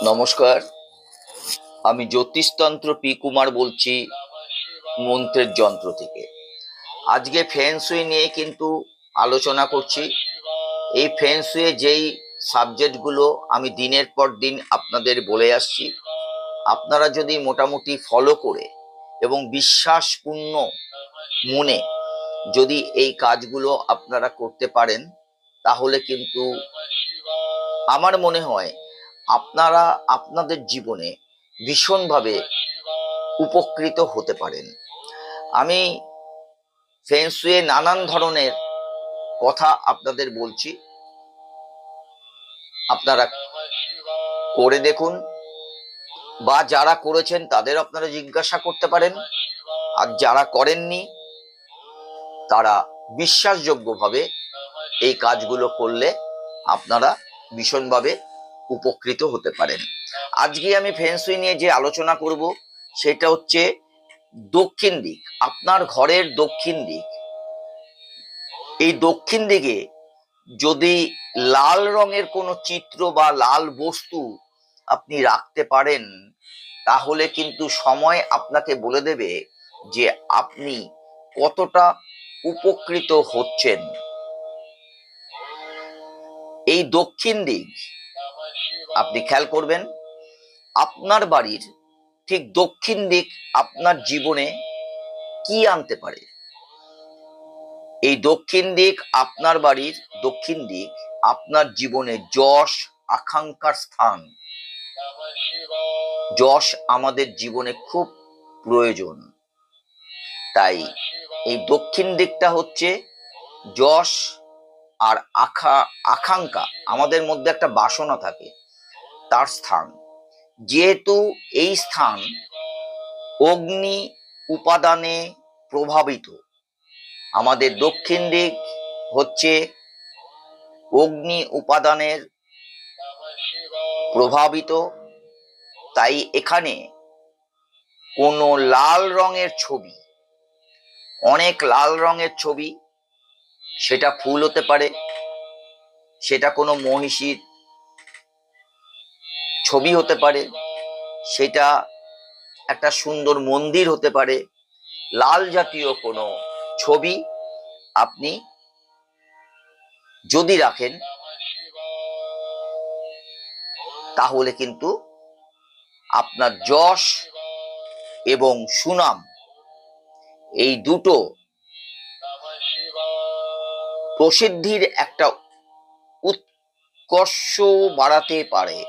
নমস্কার, আমি জ্যোতিষতন্ত্র পি কুমার বলছি মন্ত্রের যন্ত্র থেকে। আজকে ফেংশুই নিয়ে কিন্তু আলোচনা করছি। এই ফেংশুয়ে যেই সাবজেক্টগুলো আমি দিনের পর দিন আপনাদের বলে আসছি, আপনারা যদি মোটামুটি ফলো করে এবং বিশ্বাসপূর্ণ মনে যদি এই কাজগুলো আপনারা করতে পারেন, তাহলে কিন্তু আমার মনে হয় আপনারা আপনাদের জীবনে ভীষণভাবে উপকৃত হতে পারেন। আমি ফেংশুয়ে নানান ধরনের কথা আপনাদের বলছি, আপনারা করে দেখুন, বা যারা করেছেন তাদের আপনারা জিজ্ঞাসা করতে পারেন, আর যারা করেননি তারা বিশ্বাসযোগ্যভাবে এই কাজগুলো করলে আপনারা ভীষণভাবে উপকৃত হতে পারেন। আজকে আমি ফেংশুই নিয়ে যে আলোচনা করব সেটা হচ্ছে দক্ষিণ দিক, আপনার ঘরের দক্ষিণ দিক। এই দক্ষিণ দিকে যদি লাল রঙের কোনো চিত্র বা লাল বস্তু আপনি রাখতে পারেন, তাহলে কিন্তু সময় আপনাকে বলে দেবে যে আপনি কতটা উপকৃত হচ্ছেন। এই দক্ষিণ দিক আপনি খেয়াল করবেন, আপনার বাড়ির ঠিক দক্ষিণ দিক আপনার জীবনে কি আনতে পারে। এই দক্ষিণ দিক, আপনার বাড়ির দক্ষিণ দিক আপনার জীবনে যশ আকাঙ্ক্ষার স্থান। যশ আমাদের জীবনে খুব প্রয়োজন, তাই এই দক্ষিণ দিকটা হচ্ছে যশ আর আকাঙ্ক্ষা, আমাদের মধ্যে একটা বাসনা থাকে তার স্থান। যেহেতু এই স্থান অগ্নি উপাদানে প্রভাবিত, আমাদের দক্ষিণ দিক হচ্ছে অগ্নি উপাদানের প্রভাবিত, তাই এখানে কোনো লাল রঙের ছবি, অনেক লাল রঙের ছবি, সেটা ফুল হতে পারে, সেটা কোনো মহিষীর ছবি হতে পারে, সেটা একটা সুন্দর মন্দির হতে পারে, লাল জাতীয় কোনো ছবি আপনি যদি রাখেন, তাহলে কিন্তু আপনার যশ এবং সুনাম এই দুটো প্রসিদ্ধির একটা উৎকর্ষ বাড়াতে পারে।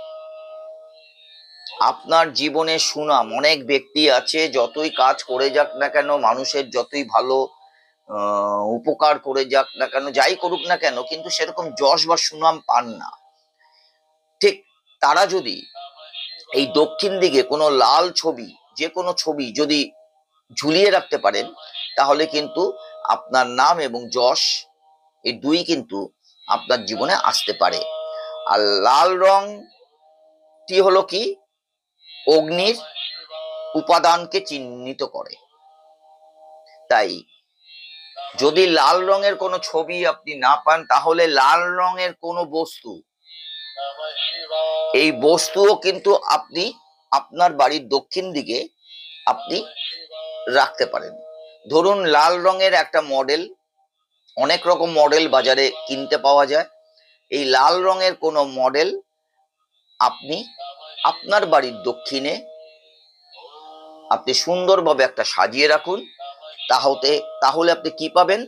আপনার জীবনে সুনাম, অনেক ব্যক্তি আছে যতই কাজ করে যাক না কেন, মানুষের যতই ভালো উপকার করে যাক না কেন, যাই করুক না কেন, কিন্তু সেরকম যশ বা সুনাম পান না। ঠিক তারা যদি এই দক্ষিণ দিকে কোনো লাল ছবি, যে কোনো ছবি যদি ঝুলিয়ে রাখতে পারেন, তাহলে কিন্তু আপনার নাম এবং যশ এই দুই কিন্তু আপনার জীবনে আসতে পারে। আর লাল রংটি হলো কি, অগ্নির উপাদানকে চিহ্নিত করে। তাই যদি লাল রঙের কোনো ছবি আপনি না পান, তাহলে লাল রঙের কোনো বস্তু, এই বস্তুও কিন্তু আপনি আপনার বাড়ির দক্ষিণ দিকে আপনি রাখতে পারেন। ধরুন লাল রঙের একটা মডেল, অনেক রকম মডেল বাজারে কিনতে পাওয়া যায়, এই লাল রঙের কোনো মডেল আপনি আপনার বাড়ির দক্ষিণে আপনি সুন্দরভাবে একটা সাজিয়ে রাখুন। তাহলে আপনি কি পাবেন,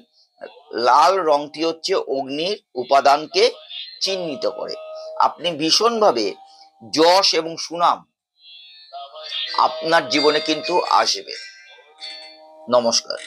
লাল রংটি হচ্ছে অগ্নির উপাদানকে চিহ্নিত করে। আপনি ভীষণভাবে যশ এবং সুনাম আপনার জীবনে কিন্তু আসবে। নমস্কার।